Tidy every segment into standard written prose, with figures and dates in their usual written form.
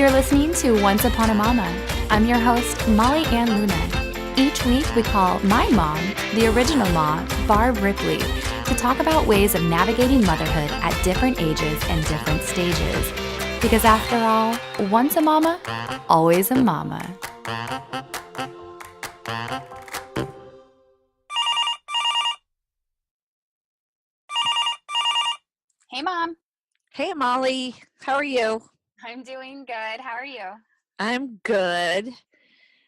You're listening to Once Upon a Mama. I'm your host, Molly Ann Luna. Each week we call my mom, the original mom, Barb Ripley, to talk about ways of navigating motherhood at different ages and different stages. Because after all, once a mama, always a mama. Hey, Mom. Hey, Molly. How are you? I'm doing good. How are you? I'm good.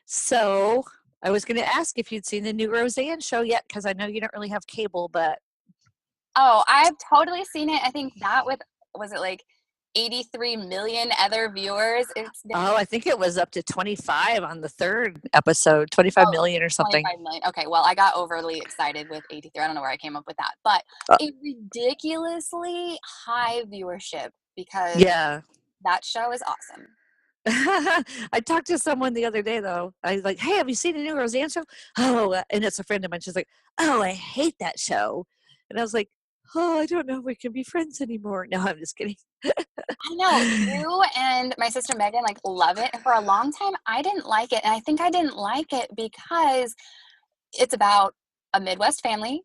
So, I was going to ask if you'd seen the new Roseanne show yet, because I know you don't really have cable, but Oh, I've totally seen it. I think that was it like 83 million other viewers? It's been I think it was up to 25 on the third episode, 25 million or something. 25 million. Okay, well, I got overly excited with 83. I don't know where I came up with that, but Uh, a ridiculously high viewership because yeah. that show is awesome. I talked to someone the other day, though. I was like, hey, have you seen the new Roseanne show? Oh, and it's a friend of mine. She's like, oh, I hate that show. And I was like, oh, I don't know if we can be friends anymore. No, I'm just kidding. I know you and my sister Megan like love it, and for a long time I didn't like it, and I think I didn't like it because it's about a Midwest family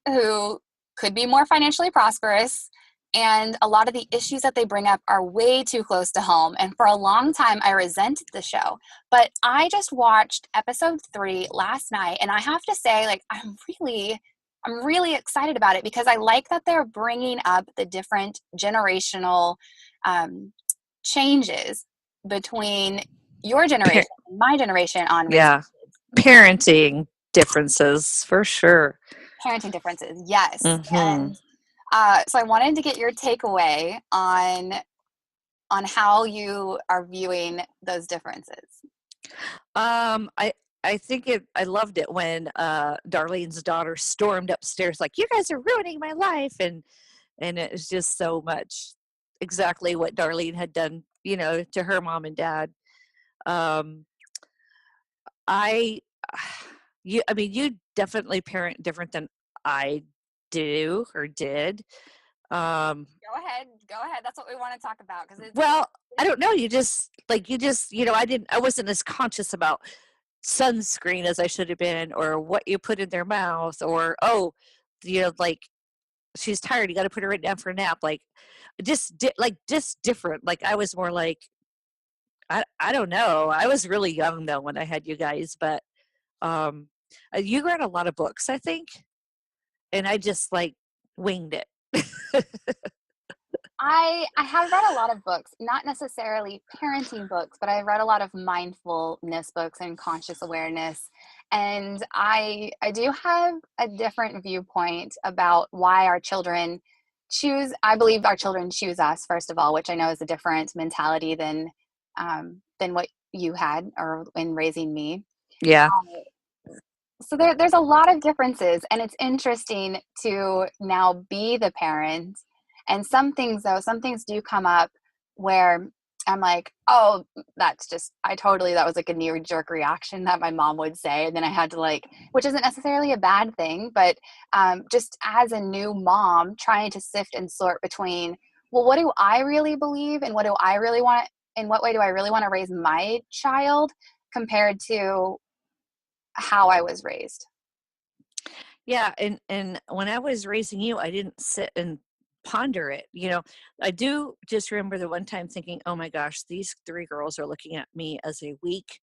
who could be more financially prosperous, and a lot of the issues that they bring up are way too close to home. And for a long time I resented the show, but I just watched episode 3 last night, and I have to say, like, I'm really excited about it because I like that they're bringing up the different generational um, changes between your generation Pa- and my generation on raising yeah. Parenting differences for sure. parenting differences. Yes. Hmm. And so I wanted to get your takeaway on how you are viewing those differences. I think I loved it when Darlene's daughter stormed upstairs like, you guys are ruining my life, and it was just so much exactly what Darlene had done, to her mom and dad. Um I you definitely parent different than I do or did. Um Go ahead. That's what we want to talk about because it's well, I don't know, I wasn't as conscious about sunscreen as I should have been, or what you put in their mouth, or like, she's tired, you got to put her right down for a nap. Like, just different. Like, I was more like, I don't know. I was really young though when I had you guys, but um, you read a lot of books, I think, and I just like winged it. I have read a lot of books, not necessarily parenting books, but I've read a lot of mindfulness books and conscious awareness. And I do have a different viewpoint about why our children choose. I believe our children choose us, first of all, which I know is a different mentality than what you had or in raising me. Yeah. So there's a lot of differences, and it's interesting to now be the parent. And some things do come up where I'm like, oh, that was like a knee jerk reaction that my mom would say. And then I had to, like, which isn't necessarily a bad thing, but just as a new mom, trying to sift and sort between, well, what do I really believe, and what do I really want, in what way do I really want to raise my child compared to how I was raised. Yeah, and when I was raising you, I didn't sit and ponder it. I do just remember the one time thinking, "Oh my gosh, these three girls are looking at me as a weak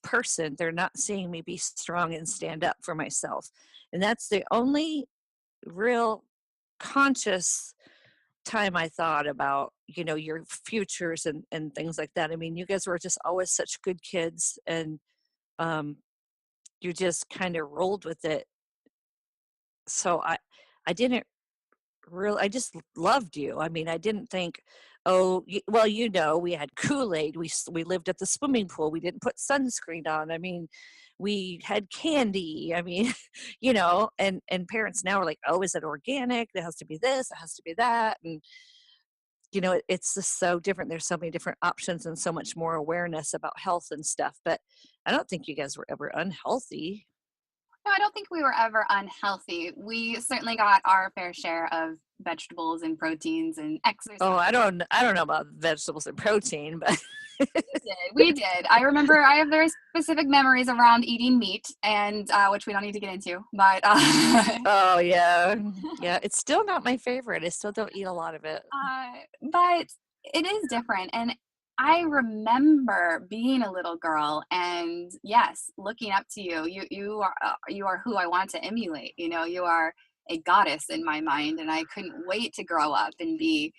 person. They're not seeing me be strong and stand up for myself." And that's the only real conscious time I thought about, your futures and things like that. I mean, you guys were just always such good kids, and um you just kind of rolled with it. So I didn't really, I just loved you. I mean, I didn't think, oh, well, we had Kool-Aid. We lived at the swimming pool. We didn't put sunscreen on. I mean, we had candy. I mean, and parents now are like, oh, is it organic? It has to be this. It has to be that. And it's just so different. There's so many different options and so much more awareness about health and stuff. But I don't think you guys were ever unhealthy. No, I don't think we were ever unhealthy. We certainly got our fair share of vegetables and proteins and exercise. Oh, I don't know about vegetables and protein, but We did. I remember I have very specific memories around eating meat, and which we don't need to get into. But Oh, yeah. Yeah, it's still not my favorite. I still don't eat a lot of it. but it is different. And I remember being a little girl, and yes, looking up to you. You are who I want to emulate. You know, you are a goddess in my mind, and I couldn't wait to grow up and be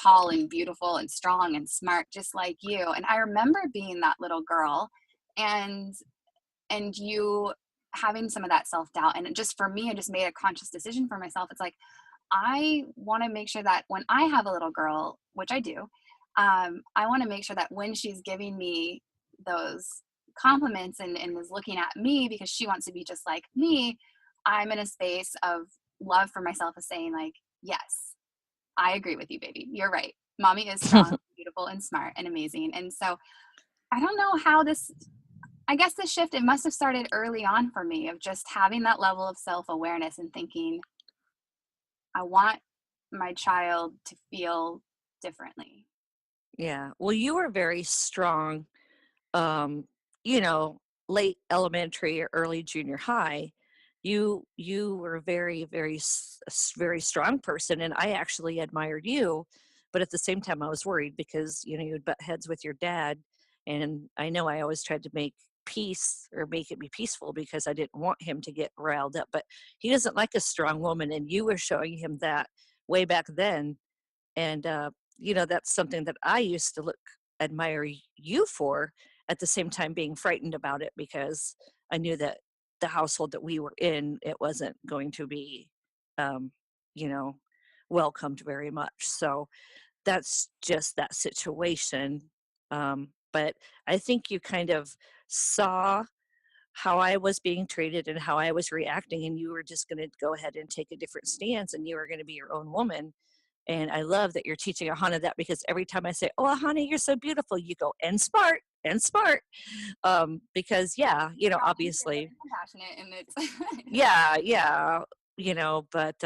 tall and beautiful and strong and smart, just like you. And I remember being that little girl, and you having some of that self doubt. And just for me, I just made a conscious decision for myself. It's like, I want to make sure that when I have a little girl, which I do, I want to make sure that when she's giving me those compliments and is looking at me because she wants to be just like me, I'm in a space of love for myself, of saying, like, yes, I agree with you, baby. You're right. Mommy is strong, beautiful, and smart and amazing. And so I don't know how this, I guess the shift, it must have started early on for me, of just having that level of self awareness and thinking, I want my child to feel differently. Yeah. Well, you were very strong, um, you know, late elementary or early junior high. You were a very, very strong person, and I actually admired you. But at the same time, I was worried because you would butt heads with your dad, and I know I always tried to make peace or make it be peaceful because I didn't want him to get riled up. But he doesn't like a strong woman, and you were showing him that way back then. And that's something that I used to admire you for, at the same time being frightened about it because I knew that the household that we were in, it wasn't going to be um, you know welcomed very much. So that's just that situation. But I think you kind of saw how I was being treated and how I was reacting, and you were just going to go ahead and take a different stance, and you were going to be your own woman. And I love that you're teaching Ahana that, because every time I say, "Oh, Ahana, you're so beautiful," you go, "And smart, and smart." Because yeah, Oh, thank you. obviously, I'm passionate, and it's yeah, yeah, but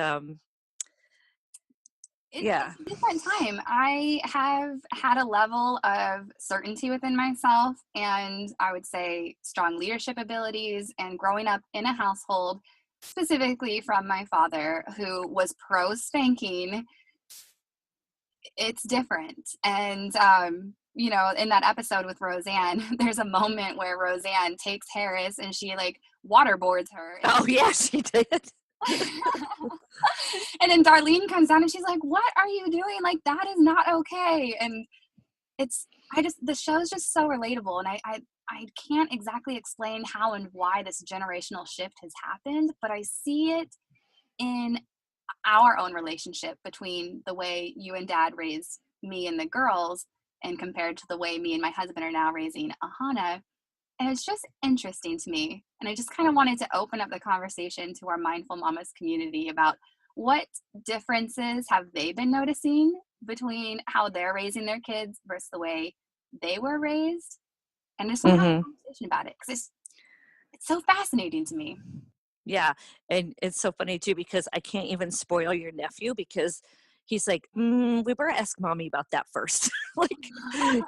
it's yeah. a different time. I have had a level of certainty within myself, and I would say strong leadership abilities, and growing up in a household specifically from my father who was pro spanking, it's different. And in that episode with Roseanne, there's a moment where Roseanne takes Harris and she like waterboards her, and Oh, yes, she did. and then Darlene comes down and she's like, "What are you doing? Like, that is not okay." And it's I just the show's just so relatable, and I can't exactly explain how and why this generational shift has happened, but I see it in our own relationship, between the way you and dad raised me and the girls and compared to the way me and my husband are now raising Ahana. And it's just interesting to me. And I just kind of wanted to open up the conversation to our Mindful Mamas community about what differences have they been noticing between how they're raising their kids versus the way they were raised. And just want to have Hmm. a conversation about it because it's so fascinating to me. Yeah, and it's so funny too because I can't even spoil your nephew because he's like, "We better ask mommy about that first." Like,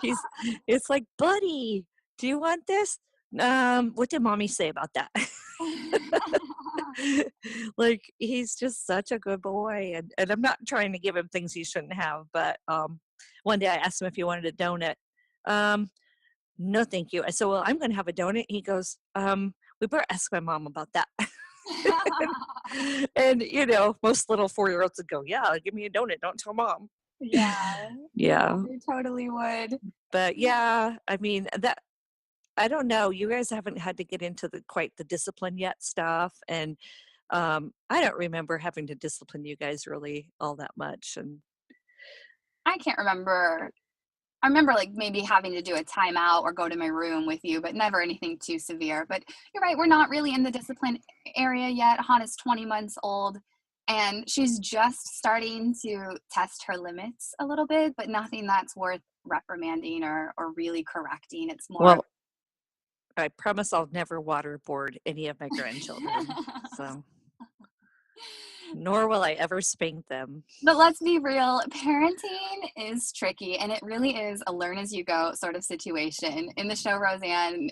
he's it's like, "Buddy, do you want this? What did mommy say about that?" Like, he's just such a good boy, and I'm not trying to give him things he shouldn't have, but one day I asked him if he wanted a donut. Um, no, thank you. I said, "Well, I'm going to have a donut." He goes, "We better ask my mom about that." And most little 4-year-olds would go, "Yeah, give me a donut, don't tell mom." Yeah, yeah, Yeah, they totally would. but yeah, I mean, that I don't know, you guys haven't had to get into the quite the discipline yet stuff, and I don't remember having to discipline you guys really all that much. And I can't remember. I remember like maybe having to do a timeout or go to my room with you, but never anything too severe. But you're right, we're not really in the discipline area yet. Hannah's 20 months old, and she's just starting to test her limits a little bit, but nothing that's worth reprimanding or really correcting. It's more well, I promise I'll never waterboard any of my grandchildren. So Nor will I ever spank them. But let's be real, parenting is tricky, and it really is a learn as you go sort of situation. In the show, Roseanne,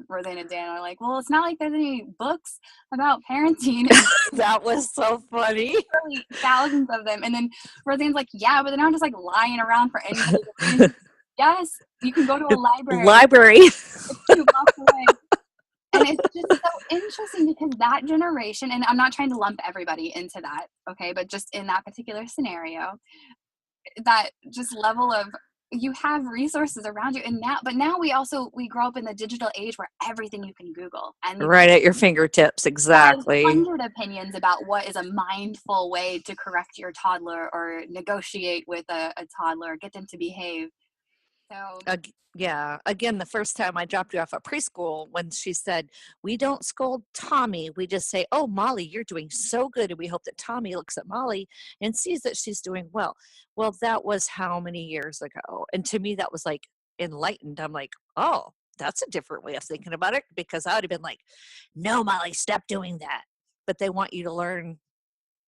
Roseanne and Dan are like, well, it's not like there's any books about parenting. And That was so funny. literally thousands of them. And then Roseanne's like, yeah, but they're not just like lying around for anybody to read. Yes, you can go to a library. It's 2 blocks away. And it's just so interesting because that generation, and I'm not trying to lump everybody into that, okay, but just in that particular scenario, that just level of you have resources around you, and now we grow up in the digital age where everything you can Google, and we've Right at your fingertips, exactly. 500 opinions about what is a mindful way to correct your toddler or negotiate with a toddler, get them to behave. So Yeah. Again, the first time I dropped you off at preschool, when she said, we don't scold Tommy, we just say, oh, Molly, you're doing so good. And we hope that Tommy looks at Molly and sees that she's doing well. Well, that was how many years ago? And to me, that was like enlightened. I'm like, oh, that's a different way of thinking about it, because I would have been like, no, Molly, stop doing that. But they want you to learn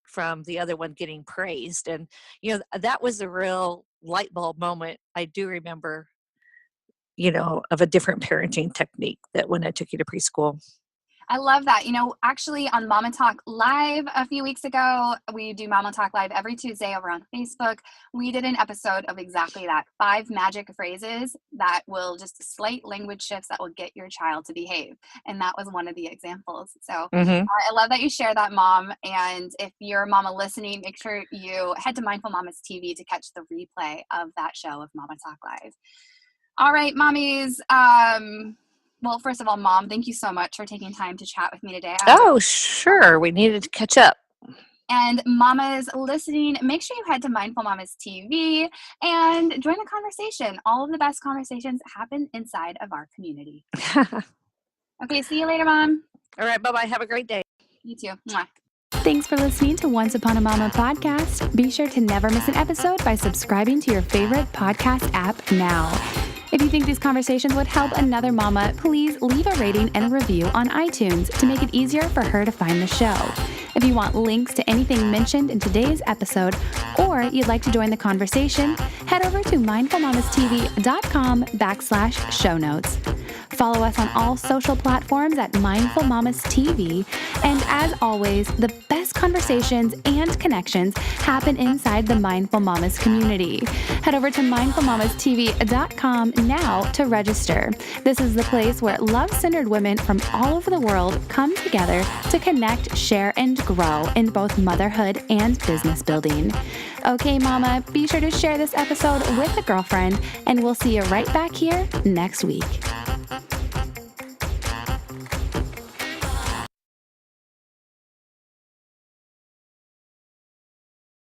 from the other one getting praised. And, that was a real light bulb moment. I do remember, of a different parenting technique that when I took you to preschool. I love that. Actually on Mama Talk Live a few weeks ago, we do Mama Talk Live every Tuesday over on Facebook. We did an episode of exactly that, 5 magic phrases that will just slight language shifts that will get your child to behave. And that was one of the examples. So Mm-hmm. I love that you share that, Mom. And if you're a mama listening, make sure you head to Mindful Mamas TV to catch the replay of that show of Mama Talk Live. All right, mommies. Well, first of all, Mom, thank you so much for taking time to chat with me today. Oh, sure. We needed to catch up. And mamas listening, make sure you head to Mindful Mamas TV and join the conversation. All of the best conversations happen inside of our community. Okay, see you later, Mom. All right, bye-bye. Have a great day. You too. Mwah. Thanks for listening to Once Upon a Mama podcast. Be sure to never miss an episode by subscribing to your favorite podcast app now. If you think these conversations would help another mama, please leave a rating and a review on iTunes to make it easier for her to find the show. If you want links to anything mentioned in today's episode, or you'd like to join the conversation, head over to mindfulmamastv.com/show notes. Follow us on all social platforms at Mindful Mamas TV. And as always, the best conversations and connections happen inside the Mindful Mamas community. Head over to mindfulmamastv.com now to register. This is the place where love-centered women from all over the world come together to connect, share, and grow in both motherhood and business building. Okay, Mama, be sure to share this episode with a girlfriend, and we'll see you right back here next week.